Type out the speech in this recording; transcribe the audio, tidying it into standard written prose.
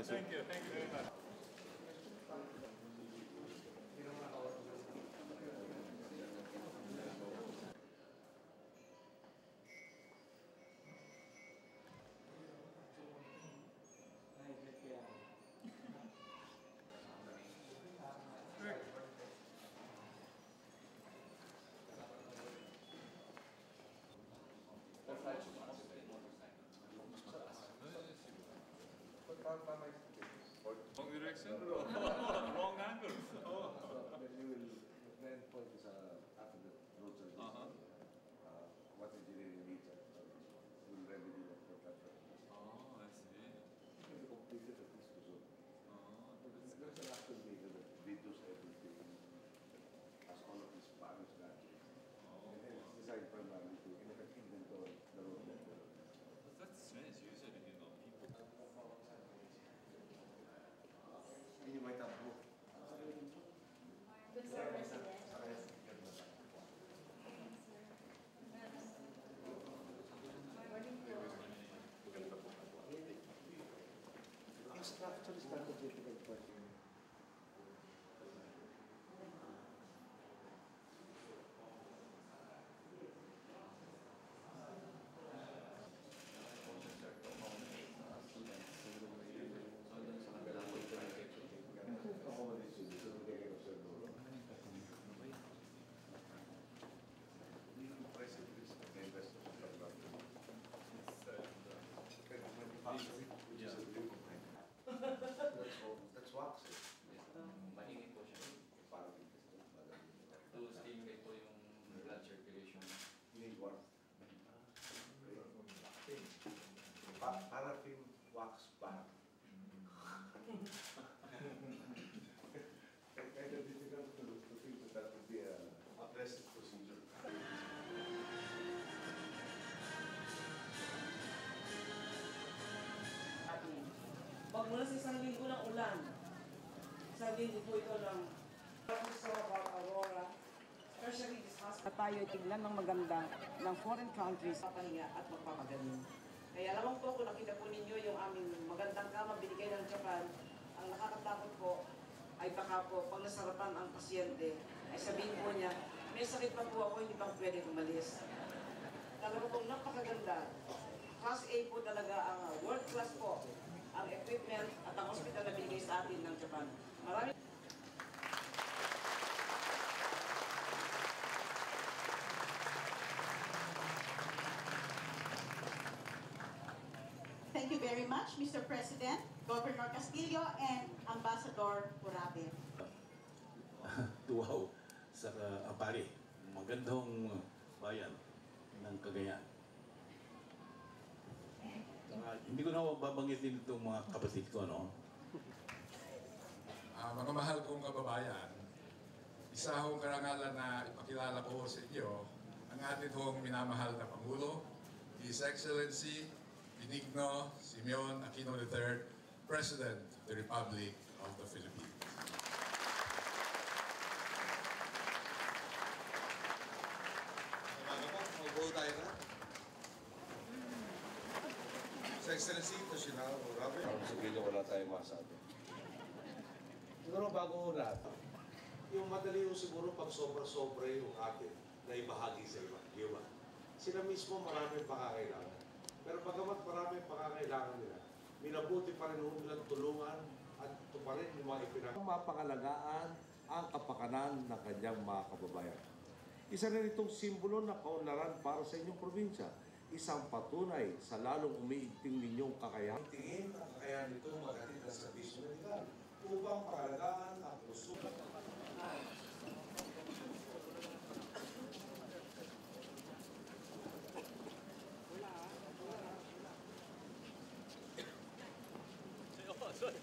Thank you very much. Wrong direction? Wrong angle. Then you will then point this after the road surgery. What engineering needs will remedy that for that. Oh, I see. Can be completed at least to there's an actual data that videos everything as all of these panels gradually. And then it's designed primarily to inventory the road network. That's strange. Usually, people. You might have both. Good sir, President. Ang structure is not a difficult part. That's wax. Mahingit po siya. To stimulate po yung blood circulation. You need one. Paraffin wax bath. Kind of difficult to think that would be a aggressive procedure. Pag mula sa isang linggo ng ulan, isang linggo po ito ng Aurora, especially this hospital. Tayo tignan ng maganda ng foreign countries, papahinga at magpapagaling. Kaya lamang po kung nakita po ninyo yung aming magandang kama binigay ng Japan, ang nakakatakot po ay baka po pag nasarapan ang pasyente, ay sabihin po niya, may sakit pa po ako, hindi pa pwede umalis. Talaga pong napakaganda. Class A po talaga ang world class po ang equipment at ang hospital na binigay sa atin ng Japan. Maraming Thank you very much, Mr. President, Governor Castillo, and Ambassador Purabe. Tuwaw sa Apari, magandang bayan ng Cagayan. Hindi ko na babanggitin itong mga kapatid ko, no? Mga mahal kong kababayan, isa akong karangalan na ipakilala ko sa inyo ang ating hong minamahal na Pangulo, His Excellency Benigno Simeon Aquino III, President of the Republic of the Philippines. Mag-go tayo na. His Excellency, National Purabe. Sa video wala tayong masabi. Siguro bago lahat, yung madali yung siguro pag sobra-sobra yung atin na ibahagi sa iba. Di ba? Sila mismo maraming pakakailangan. Pero pagamat maraming pakakailangan nila, minabuti pa rin nilang tulungan at ito pa rin yung mga mapangalagaan ang kapakanan ng kanyang mga kababayan. Isa rin itong simbolo na kaunlaran para sa inyong probinsya. Isang patunay sa lalong umiigting ninyong kakayahan. Tingin ang kakayahan nito maghatid ng serbisyo medikal upang pakalagaan ang puso. Sorry.